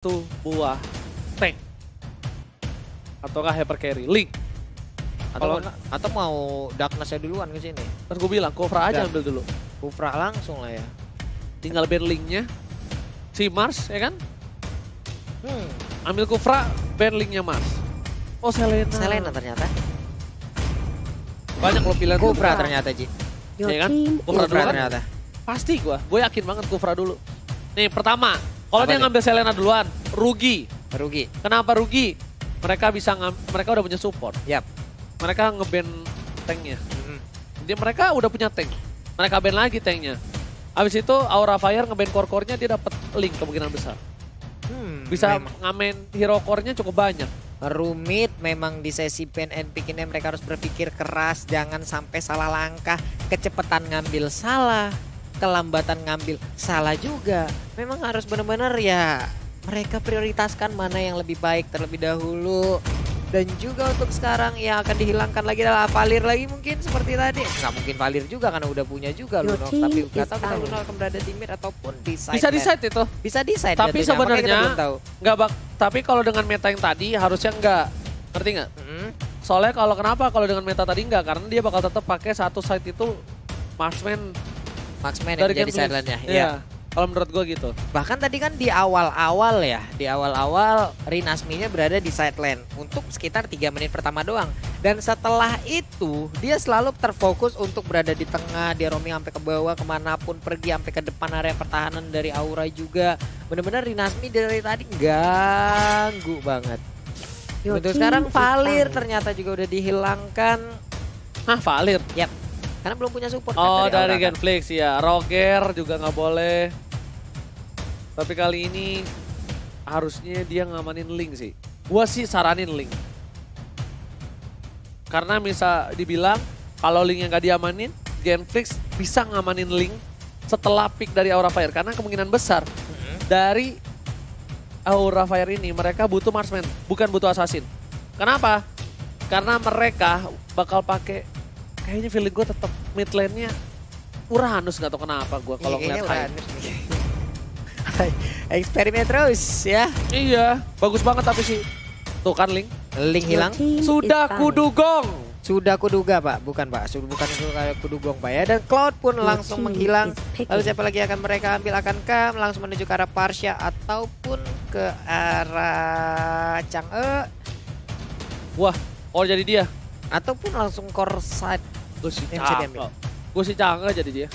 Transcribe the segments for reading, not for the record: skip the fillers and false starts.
satu buah tank ataukah hyper carry link Atau mau Darkness-nya duluan ke sini. kan gue bilang Kofra aja ambil dulu, Kufra langsung lah ya. tinggal ban linknya si Mars ya kan, ambil Kofra ban linknya Mars. Oh Selena ternyata. banyak lo pilihan Kufra ternyata Ji. ya kan, Kofra Kufra dulu kan? ternyata. Pasti gue yakin banget Kofra dulu. Nih pertama, kalau Apa dia nih? ngambil Selena duluan rugi. Rugi. Kenapa rugi? Mereka mereka udah punya support. Yap. Mereka nge-ban tanknya. Jadi mereka udah punya tank. Mereka ban lagi tanknya. Abis itu Aura Fire nge-ban core-core-nya, dia dapat link kemungkinan besar. Bisa ngamen hero core-nya cukup banyak. Rumit memang di sesi ban and pick ini mereka harus berpikir keras, jangan sampai salah langkah, kecepatan ngambil salah, kelambatan ngambil salah juga. Memang harus benar-benar ya mereka prioritaskan mana yang lebih baik terlebih dahulu. Dan juga untuk sekarang yang akan dihilangkan lagi adalah Valir lagi mungkin seperti tadi. Nggak mungkin Valir juga karena udah punya juga Lunox. Tapi nggak tahu kita Lunox akan berada di mid ataupun di side. Bisa decide itu. Bisa decide. Tapi jatuhnya, makanya kita sebenarnya belum tahu. tapi kalau dengan meta yang tadi harusnya enggak. Ngerti nggak? Soalnya kalau dengan meta tadi enggak, karena dia bakal tetap pakai satu side itu marksman Marksman yang dari jadi sideline-nya. Iya. Kalau menurut gue gitu. Bahkan tadi kan di awal-awal Rinasmi-nya berada di side lane untuk sekitar 3 menit pertama doang. Dan setelah itu dia selalu terfokus untuk berada di tengah, dia roaming sampai ke bawah kemanapun pergi, sampai ke depan area pertahanan dari Aura juga. Bener-bener Rinasmi dari tadi ganggu banget. Untuk sekarang Valir ternyata juga udah dihilangkan. Hah, Valir? Yap. Karena belum punya support Oh, kan dari Aura kan. Genflix ya. Roger juga nggak boleh. Tapi kali ini harusnya dia ngamanin Link sih. Gua sih saranin Link. Karena bisa dibilang kalau Link yang nggak diamanin, Genflix bisa ngamanin Link setelah pick dari Aura Fire. Karena kemungkinan besar dari Aura Fire ini mereka butuh marksman, bukan butuh assassin. Kenapa? Karena mereka bakal pakai, kayaknya feeling gue tetap mid lane-nya Uranus, nggak tau kenapa gue kalau ngeliat Uranus nih. Eksperimen terus ya. Iya, bagus banget tapi sih. Tuh kan Link. Link hilang. Sudah kudugong. Sudah kuduga Pak, bukan Pak. Bukan kudugong Pak ya. Dan Cloud pun langsung menghilang. Lalu siapa lagi akan mereka ambil? Akankah langsung menuju ke arah Parsha ataupun ke arah Chang'e? Wah, oh jadi dia. Ataupun langsung core side. Gue sih Yang bisa diambil. Gue sih Chang'e jadi dia.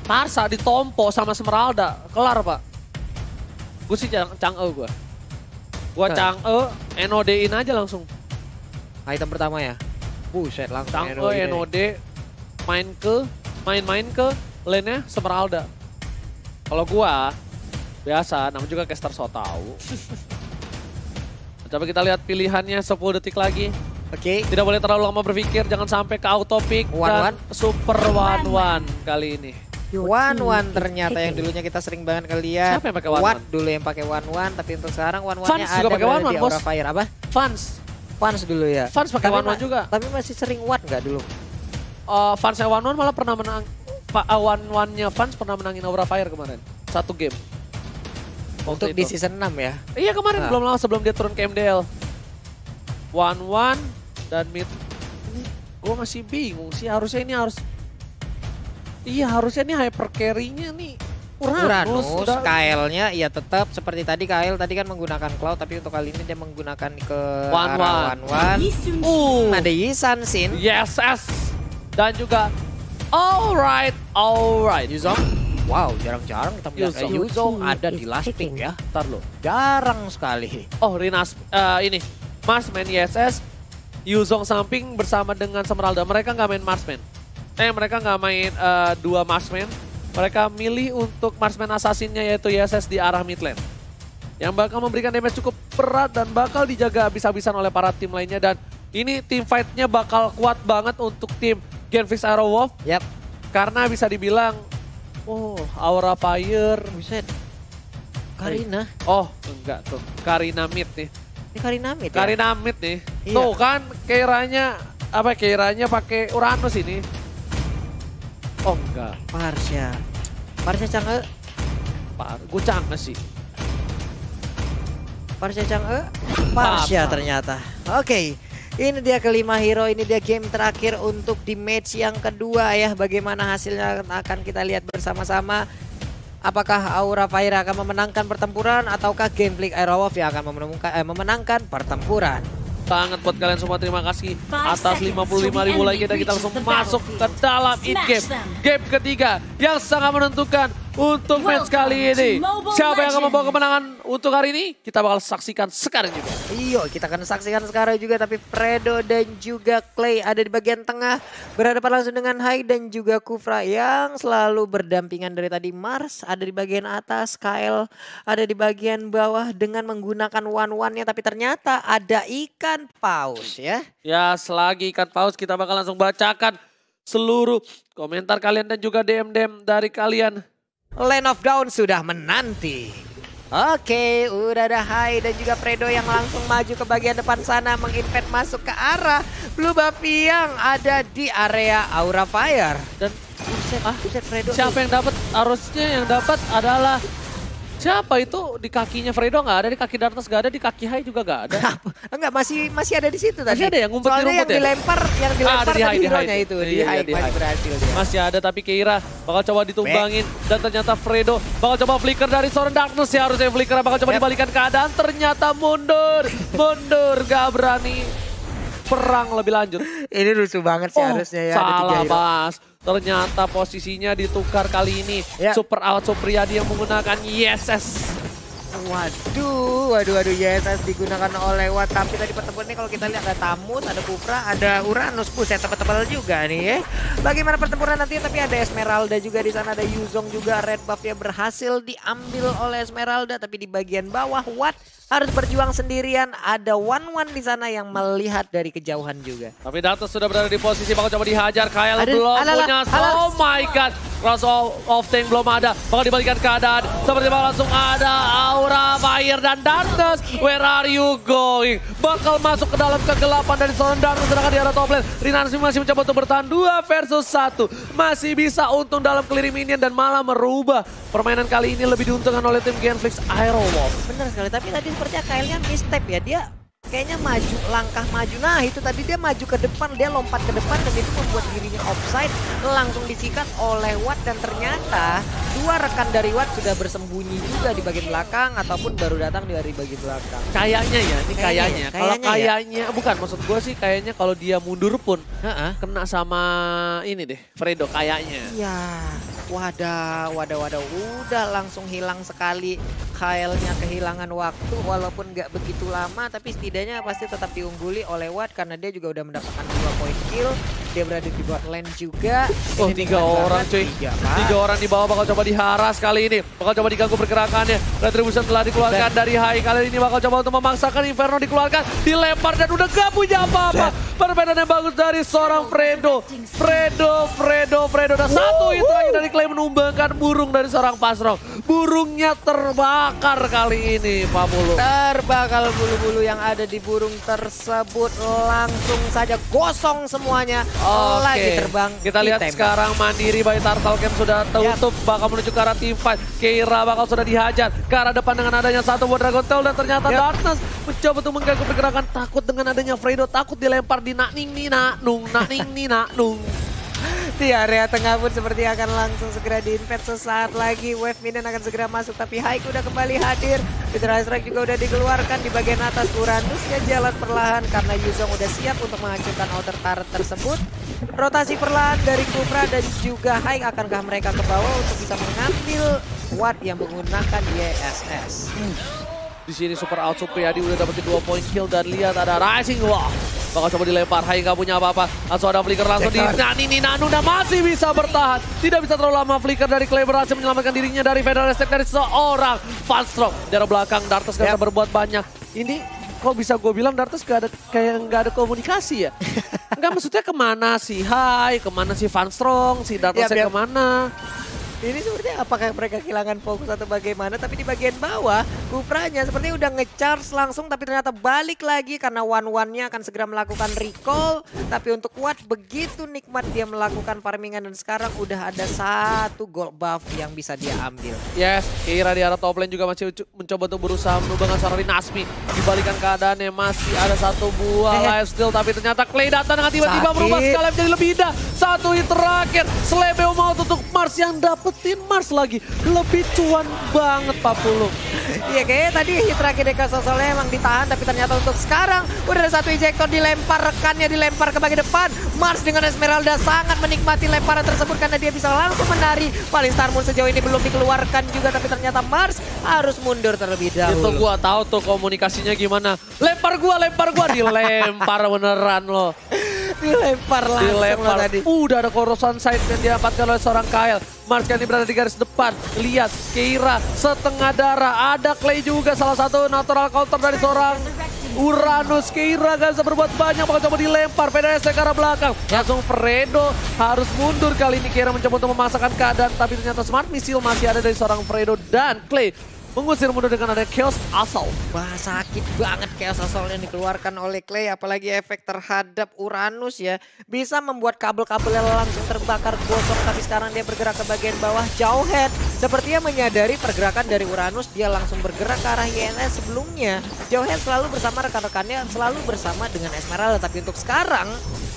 Tarsa ditompo sama Smeralda. Kelar Pak. Gue sih Chang'e gue. Gue Chang'e, NOD-in aja langsung. Item pertama ya. Buset langsung Chang'e, NOD, main ke lane-nya Smeralda. Kalau gua biasa, namanya juga caster so tau. Coba kita lihat pilihannya 10 detik lagi. Oke. Tidak boleh terlalu lama berpikir, jangan sampai ke auto pick dan super one kali ini. One ternyata yang dulunya kita sering banget ngeliat. Siapa yang pakai one? Watt dulu yang pakai one, tapi untuk sekarang one-nya Fans juga ada pakai berada one, di bos. Aura Fire. Apa? Fans Dulu ya. Fans pakai one juga. Tapi masih sering Watt nggak dulu? Fansnya one malah pernah menang. One-nya Fans pernah menangin Aura Fire kemarin. Satu game. Untuk di season 6 ya? Iya kemarin belum lama sebelum dia turun ke MDL. One dan mid. Ini gue masih bingung sih, harusnya ini harusnya ini hyper carry-nya nih Uranus. Kyle-nya ya tetap seperti tadi. Kyle tadi kan menggunakan Cloud, tapi untuk kali ini dia menggunakan ke One. Ada Yisan Sin. Yes. Dan juga alright. Yuzong. Wow, jarang-jarang kita melihat Yuzong ada di last pick ya. Ntar lo. Jarang sekali. Oh, ini Marksman YSS, Yuzong samping bersama dengan Smeralda. Mereka nggak main Marksman. Mereka nggak main dua Marksman. Mereka milih untuk Marksman Assassin-nya yaitu YSS di arah mid lane. Yang bakal memberikan damage cukup berat dan bakal dijaga habis-habisan oleh para tim lainnya. Dan ini tim fight-nya bakal kuat banget untuk tim Genflix Aero Wolf. Yap. Karena bisa dibilang, Aura Fire. Buset. Karina. Oh, enggak tuh. Karina mid nih. Ini Karina mid ya? Karina mid nih. Iya. Tuh kan Keiranya pakai Uranus ini. Oh enggak. Parsha Chang'e. Gue Chang'e sih. Parsha Chang'e? Parsha ternyata. Oke. Ini dia kelima hero, ini dia game terakhir untuk di match yang kedua ya. Bagaimana hasilnya akan kita lihat bersama-sama. Apakah Aura Fire akan memenangkan pertempuran ataukah Gangplank Aerowolf yang akan memenangkan pertempuran? Sangat buat kalian semua, terima kasih atas 55.000 like dan kita langsung masuk ke dalam in-game. Game ketiga yang sangat menentukan untuk match kali ini. Siapa yang akan membawa kemenangan untuk hari ini? Kita bakal saksikan sekarang juga. Iya, kita akan saksikan sekarang juga, tapi Fredo dan juga Clay ada di bagian tengah. Berhadapan langsung dengan Hai dan juga Kufra yang selalu berdampingan dari tadi. Mars ada di bagian atas, Kyle ada di bagian bawah dengan menggunakan one-one-nya. Tapi ternyata ada ikan paus ya. Ya, selagi ikan paus kita bakal langsung bacakan seluruh komentar kalian dan juga DM-DM dari kalian. Land of Dawn sudah menanti. Oke, udah ada Hai dan juga Fredo yang langsung maju ke bagian depan sana, menginvade masuk ke arah Blue Buffy yang ada di area Aura Fire. Dan buset Fredo. Siapa yang dapat? Harusnya yang dapat adalah siapa itu? Di kakinya Fredo nggak ada, di kaki Darkness nggak ada, di kaki Hai juga nggak ada. Enggak, masih ada di situ tadi. Masih ada yang ngumpet di rumput yang dilempar, yang dilempar di Hai, tadi hero-nya itu. Iya, di Hai masih berhasil dia. Masih ada, tapi Keira bakal coba ditumbangin. Dan ternyata Fredo bakal coba flicker dari seorang Darkness ya. Harusnya flicker bakal coba dibalikan keadaan. Ternyata mundur, gak berani perang lebih lanjut. Ini rusuh banget sih harusnya ya. Salah Mas. Ternyata posisinya ditukar kali ini. Ya. Super Out Supriyadi yang menggunakan YSS. Waduh, YSS digunakan oleh Watt. Tapi tadi pertemuan ini kalau kita lihat ada Tamus, ada Kufra, ada Uranus. Buset, tebal-tebal juga nih ya. Bagaimana pertempuran nanti? Tapi ada Esmeralda juga di sana, ada Yuzong juga. Red buff ya berhasil diambil oleh Esmeralda, tapi di bagian bawah Watt harus berjuang sendirian. Ada one-one di sana yang melihat dari kejauhan juga. Tapi Darkness sudah berada di posisi bakal coba dihajar. Kyle belum punya. Oh my god. Cross of tank belum ada. Bakal dibalikan keadaan. Seperti langsung ada Aura Fire dan Darkness. Where are you going? Bakal masuk ke dalam kegelapan dari seorang Darkness. Sedangkan di arah top lane Rinansi masih mencoba untuk bertahan 2 versus 1. Masih bisa untung dalam clearing minion dan malah merubah permainan kali ini lebih diuntungkan oleh tim Gangplank Aerowolf. Benar sekali, tapi tadi sepertinya Kyle-nya misstep ya. Dia kayaknya maju, langkah maju. Nah itu tadi dia maju ke depan, dia lompat ke depan dan itu membuat dirinya offside. Langsung disikat oleh Watt dan ternyata 2 rekan dari Watt sudah bersembunyi juga di bagian belakang ataupun baru datang dari bagian belakang. Kayaknya ya, ini kayaknya. Kalau kayaknya, ya. bukan maksud gue sih kayaknya kalau dia mundur pun kena sama ini deh, Fredo kayaknya. Iya, wadah. Udah langsung hilang sekali. Kyle-nya kehilangan waktu walaupun nggak begitu lama, tapi setidaknya pasti tetap diungguli oleh Watt karena dia juga udah mendapatkan 2 poin kill. Dia berada di bot lane juga. Oh, 3 orang cuy. 3 orang di bawah bakal coba diharas kali ini. Bakal coba diganggu pergerakannya. Retribution telah dikeluarkan dari Hai. Kali ini bakal coba untuk memaksakan Inferno dikeluarkan. Dilempar dan udah gak punya apa-apa. Permainan yang bagus dari seorang Fredo. Fredo. Dan satu itu lagi dari Clay menumbangkan burung dari seorang Pasrong. Burungnya terbakar kali ini Pak Bulu. Terbakar bulu-bulu yang ada di burung tersebut. Langsung saja gosong semuanya. Lagi terbang. Kita lihat sekarang Mandiri by Turtle Camp sudah tutup. Bakal menuju ke arah team fight. Keira bakal sudah dihajar ke arah depan dengan adanya satu buat Dragon Tail. Dan ternyata Darkness mencoba untuk mengganggu pergerakan. Takut dengan adanya Fredo. Takut dilempar di nakning ni naknung. Di area tengah pun seperti akan langsung segera di-invade sesaat lagi. Wave minion akan segera masuk, tapi Haik udah kembali hadir. Fitra Strike juga udah dikeluarkan di bagian atas. Uranusnya jalan perlahan karena Yuzong udah siap untuk menghancurkan outer turret tersebut. Rotasi perlahan dari Kufra dan juga Haik. Akankah mereka ke bawah untuk bisa mengambil Watt yang menggunakan YSS? Di sini Super Out Supriyadi udah dapetin 2 poin kill dan lihat ada Rising Wall. Bakal coba dilempar, Hai nggak punya apa-apa. Langsung ada flicker langsung di Nanu dan masih bisa bertahan. Tidak bisa terlalu lama flicker dari Clay berhasil menyelamatkan dirinya dari Federal Attack dari seorang Funstrong. Dari belakang Darkness gak bisa berbuat banyak. Ini kok bisa gue bilang Darkness kayak nggak ada komunikasi ya. Enggak, maksudnya kemana si Hai, kemana si Funstrong, si Darknessnya kemana. Ini sepertinya apakah mereka kehilangan fokus atau bagaimana, tapi di bagian bawah Kupranya sepertinya udah nge-charge langsung tapi ternyata balik lagi karena one-one-nya akan segera melakukan recall. Tapi untuk kuat begitu nikmat dia melakukan farmingan dan sekarang udah ada 1 gold buff yang bisa dia ambil. Yes, Keira di arah top lane juga masih mencoba untuk berusaha menubahkan seorang Rinasmi. Dibalikan keadaannya masih ada 1 buah lifesteal tapi ternyata Clay datang dengan tiba-tiba merubah skala menjadi lebih indah. 1 hit terakhir, Slebeo mau tutup Mars yang dapetin Mars lagi. Lebih cuan banget Pak Pulung. Iya kayaknya tadi hit terakhir Deka Sosolnya emang ditahan tapi ternyata untuk sekarang udah ada 1 ejector dilempar, rekannya dilempar ke bagian depan. Mars dengan Esmeralda sangat menikmati lemparan tersebut karena dia bisa langsung menari. Paling Star Moon sejauh ini belum dikeluarkan juga tapi ternyata Mars harus mundur terlebih dahulu. Itu gua tahu tuh komunikasinya gimana. Lempar gua, dilempar beneran loh. Dilempar langsung tadi. Udah ada Corrosion Sight yang didapatkan oleh seorang Kael. Mars kali ini berada di garis depan. Lihat Keira setengah darah. Ada Clay juga salah satu natural counter dari seorang Uranus. Keira gak bisa berbuat banyak, bakal coba dilempar. PDS ke arah belakang. Langsung Fredo harus mundur kali ini. Keira mencoba untuk memaksakan keadaan. Tapi ternyata Smart Missile masih ada dari seorang Fredo dan Clay. Mengusir mundur dengan ada Chaos Assault. Wah sakit banget Chaos Assault yang dikeluarkan oleh Clay. Apalagi efek terhadap Uranus ya. Bisa membuat kabel-kabelnya langsung terbakar gosong. Tapi sekarang dia bergerak ke bagian bawah. Jauhead sepertinya menyadari pergerakan dari Uranus. Dia langsung bergerak ke arah INS sebelumnya. Jauhead selalu bersama rekan-rekannya. Selalu bersama dengan Esmeralda. Tapi untuk sekarang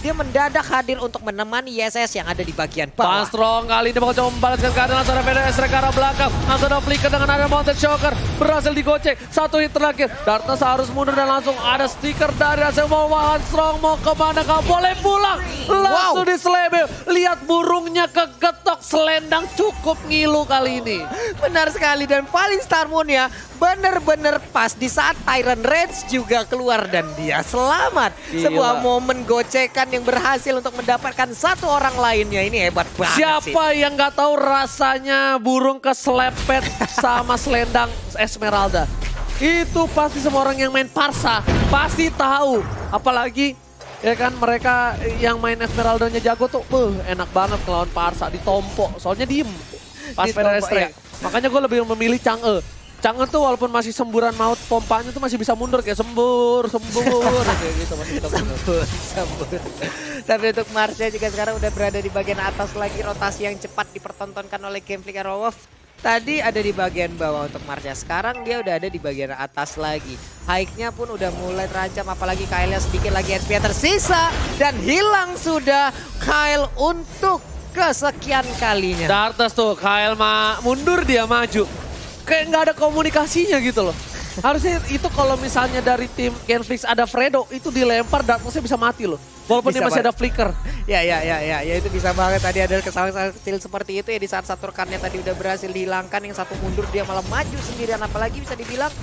dia mendadak hadir untuk menemani ISS yang ada di bagian bawah. Strong kali ini bakal coba membalaskan keadaan langsung ada PDS ke arah belakang. Langsung ada flicker dengan ada Mounted Shocker. Berhasil digocek. 1 hit terakhir. Darkness harus mundur dan langsung ada stiker dari hasil mau Strong mau kemana kau boleh pulang. Langsung di Slebeo. Lihat burungnya kegetok. Selendang cukup ngilu kali ini. Benar sekali dan paling Star Moon ya. Bener-bener pas di saat Tyrant Rage juga keluar dan dia selamat. Gila. Sebuah momen gocekan yang berhasil untuk mendapatkan 1 orang lainnya. Ini hebat banget Siapa yang gak tahu rasanya burung keselepet sama selendang Esmeralda. Itu pasti semua orang yang main Parsa pasti tahu. Apalagi ya kan mereka yang main Esmeraldanya jago tuh enak banget ngelawan Parsa. Ditompo soalnya diem pas PDS ya. Makanya gue lebih memilih Chang'e. Chang'e tuh walaupun masih semburan maut, pompanya tuh masih bisa mundur kayak sembur kayak gitu masih bisa mundur. Sembur. Tapi untuk Marsha juga sekarang udah berada di bagian atas lagi, rotasi yang cepat dipertontonkan oleh Gameflick Arrowwolf. Tadi ada di bagian bawah untuk Marsha, sekarang dia udah ada di bagian atas lagi. Hike-nya pun udah mulai terancam, apalagi Kyle sedikit lagi HP tersisa dan hilang sudah Kyle untuk kesekian kalinya. Darkness tuh Kyle mundur dia maju. Kayak nggak ada komunikasinya gitu loh. Harusnya itu kalau misalnya dari tim Genflix ada Fredo, itu dilempar Darkness-nya bisa mati loh. Walaupun dia masih ada flicker. Ya itu bisa banget. Tadi ada kesalahan kecil seperti itu ya di saat satu rekannya tadi udah berhasil dihilangkan. Yang satu mundur dia malah maju sendirian. Apalagi bisa dibilang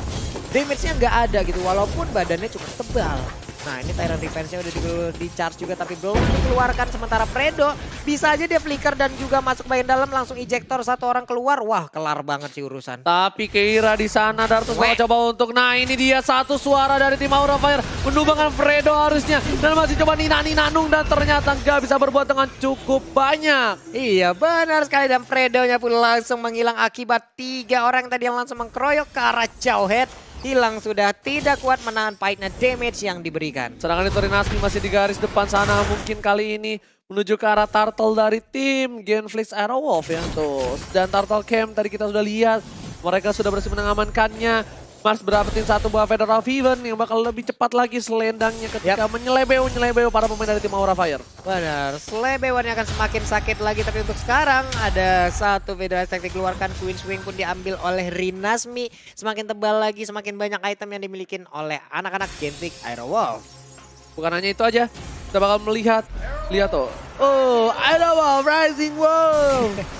damage-nya nggak ada gitu. Walaupun badannya cukup tebal. Nah ini Tyrant Revenge-nya udah di-charge juga tapi belum dikeluarkan. Sementara Fredo bisa aja dia flicker dan juga masuk bagian dalam langsung ejector 1 orang keluar. Wah kelar banget sih urusan. Tapi Keira di sana Dartus mau coba untuk ini dia 1 suara dari tim Aura Fire menumbangkan Fredo harusnya dan masih coba Nina-Ninanung dan ternyata nggak bisa berbuat dengan cukup banyak. Iya benar sekali dan Fredo-nya pun langsung menghilang akibat 3 orang tadi yang langsung mengkeroyok ke arah Jauhead. Hilang sudah, tidak kuat menahan pahitnya damage yang diberikan. Sedangkan itu Rinasmi masih di garis depan sana. Mungkin kali ini menuju ke arah Turtle dari tim Genflix Arrowwolf ya tuh. Dan Turtle Camp tadi kita sudah lihat. Mereka sudah berhasil mengamankannya. Mars berdapetin 1 buah Feather of Heaven yang bakal lebih cepat lagi selendangnya ketika menyelebeu para pemain dari tim Aura Fire. Benar, selebewannya akan semakin sakit lagi. Tapi untuk sekarang ada 1 Feather Attack dikeluarkan. Queen Swing pun diambil oleh Rinasmi. Semakin tebal lagi, semakin banyak item yang dimiliki oleh anak-anak Genflix Arrowwolf. Bukan hanya itu aja, kita bakal melihat, lihat tuh. Oh, Arrowwolf Rising Wolf.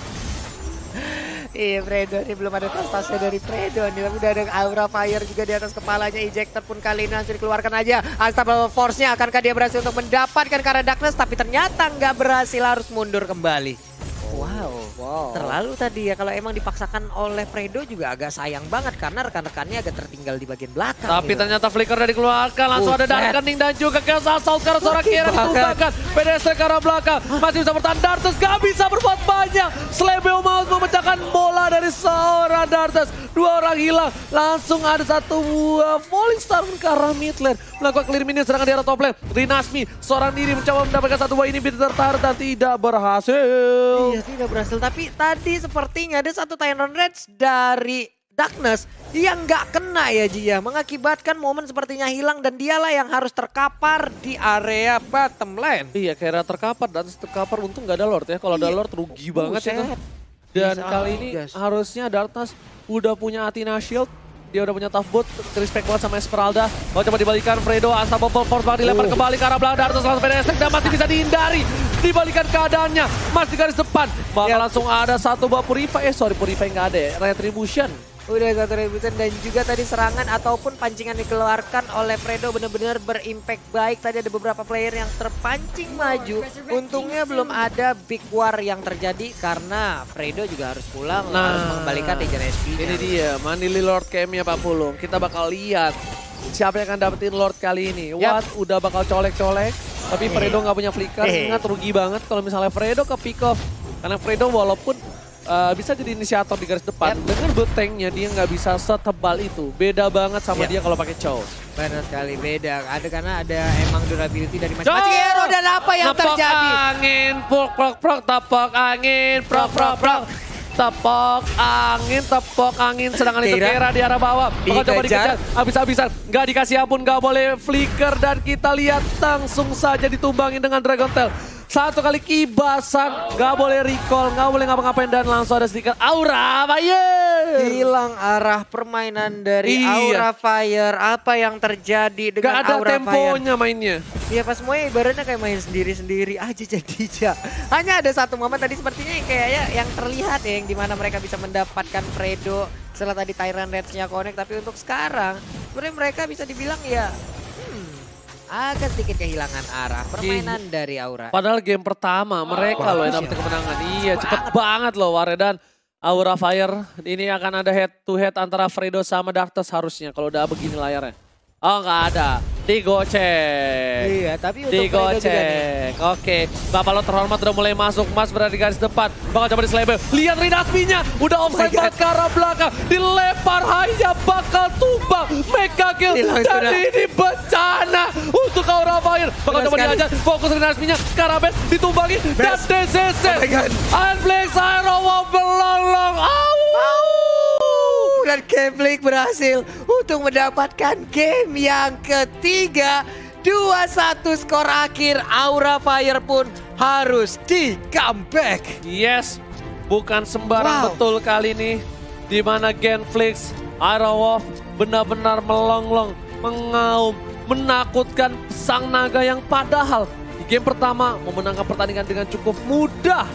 Iya Fredo, ini belum ada tasnya dari Fredo nih. Udah ada Aura Fire juga di atas kepalanya. Ejector pun kali ini langsung dikeluarkan aja. Unstoppable Force-nya akankah dia berhasil untuk mendapatkan karena Darkness. Tapi ternyata nggak berhasil, harus mundur kembali. Wow. Wow. Terlalu tadi ya, kalau emang dipaksakan oleh Fredo juga agak sayang banget karena rekan-rekannya agak tertinggal di bagian belakang. Tapi gitu. ternyata flicker udah dikeluarkan, langsung ada Darkening dan juga Chaos Assault karena seorang Kira ditumbangkan. PDST ke arah belakang, masih bisa bertahan. Dartes gak bisa berbuat banyak. Slebeo mau memecahkan bola dari seorang Dartes. Dua orang hilang, langsung ada satu buah Falling Star ke arah mid lane. Melakukan clear minion serangan di arah top lane. Rinasmi seorang diri mencoba mendapatkan satu buah ini tertarik dan tidak berhasil. Iya, tidak berhasil. Tapi tadi sepertinya ada satu Tyrant Rage dari Darkness yang nggak kena ya Ji ya. Mengakibatkan momen sepertinya hilang dan dialah yang harus terkapar di area bottom lane. Iya, kira terkapar dan terkapar untung nggak ada Lord ya. Kalau ada Lord rugi banget itu. Dan kali ini harusnya Darkness udah punya Athena Shield. Dia udah punya tough boot, respect banget sama Esmeralda. Mau coba dibalikan Fredo, Unstoppable Force banget dilempar kembali ke arah belakang Darkness langsung PDST dan masih bisa dihindari. Dibalikan keadaannya, masih garis depan. Bakal langsung ada satu buah Purify, Purify nggak ada ya, Retribution. Udah satu rebutan dan juga tadi serangan ataupun pancingan dikeluarkan oleh Fredo benar-benar berimpact baik. Tadi ada beberapa player yang terpancing maju. Untungnya belum ada big war yang terjadi karena Fredo juga harus pulang, harus mengembalikan Regen SP-nya. Ini dia, Manili Lord Camp-nya Pak Pulung. Kita bakal lihat siapa yang akan dapetin Lord kali ini. Watt udah bakal colek-colek, tapi Fredo nggak punya flicker. Ingat rugi banget kalau misalnya Fredo ke pick off. Karena Fredo walaupun bisa jadi inisiator di garis depan. Dengan build tanknya dia nggak bisa setebal itu. Beda banget sama dia kalau pakai Chow. Benar sekali beda. Karena ada emang durability dari macam-macam hero dan apa yang terjadi. Angin, prok, tepok angin, prok. Tepok angin, sedangkan itu Kira di arah bawah. Bakal coba dikejar, habis-habisan. Nggak dikasih ampun, nggak boleh flicker. Dan kita lihat langsung saja ditumbangin dengan Dragon Tail. Satu kali kibasan, nggak boleh recall, nggak boleh ngapa-ngapain dan langsung ada sedikit Aura Fire. Hilang arah permainan dari Aura Fire. Apa yang terjadi dengan Aura Fire? Gak ada temponya mainnya. Iya pas semuanya ibaratnya kayak main sendiri-sendiri aja jadinya. Hanya ada satu momen tadi sepertinya yang kayaknya yang terlihat ya, yang dimana mereka bisa mendapatkan Fredo setelah tadi Tyrant Rage-nya connect. Tapi untuk sekarang sebenarnya mereka bisa dibilang ya agak sedikit kehilangan arah permainan dari Aura. Padahal game pertama mereka loh yang dapat kemenangan. Iya cepet banget loh Waredan. Aura Fire ini akan ada head to head antara Fredo sama Darkness harusnya kalau udah begini layarnya. Oh nggak ada, digocek. Iya tapi untuk Fredo juga nih. Oke, Bapak lo terhormat udah mulai masuk, Mas berada di garis depan. Bakal coba diselebel, lihat Rinasminya udah offside banget ke arah belakang. Dilempar hanya bakal tumbang, mega kill. Dan ini bencana untuk Aura Fire. Bakal coba diajar, fokus Rinasminya, Karabet ditumbangin. Dan DCC, Unflex Aero belolong. Dan Gameplay berhasil untuk mendapatkan game yang ketiga. 2-1 skor akhir. Aura Fire pun harus di comeback. Yes, bukan sembarang betul kali ini. Dimana Genflix, Aerowof benar-benar melonglong, mengaum, menakutkan sang naga yang padahal di game pertama memenangkan pertandingan dengan cukup mudah.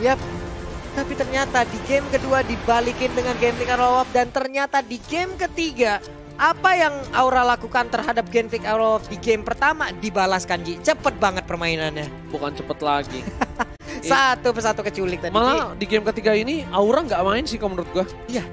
Tapi ternyata di game kedua dibalikin dengan Genflix Aerowof dan ternyata di game ketiga apa yang Aura lakukan terhadap Genflix Aerowof di game pertama dibalaskan Ji. Cepet banget permainannya. Bukan cepet lagi. Satu persatu keculik tadi. Malah di game ketiga ini Aura nggak main sih kalau menurut gue. Iya.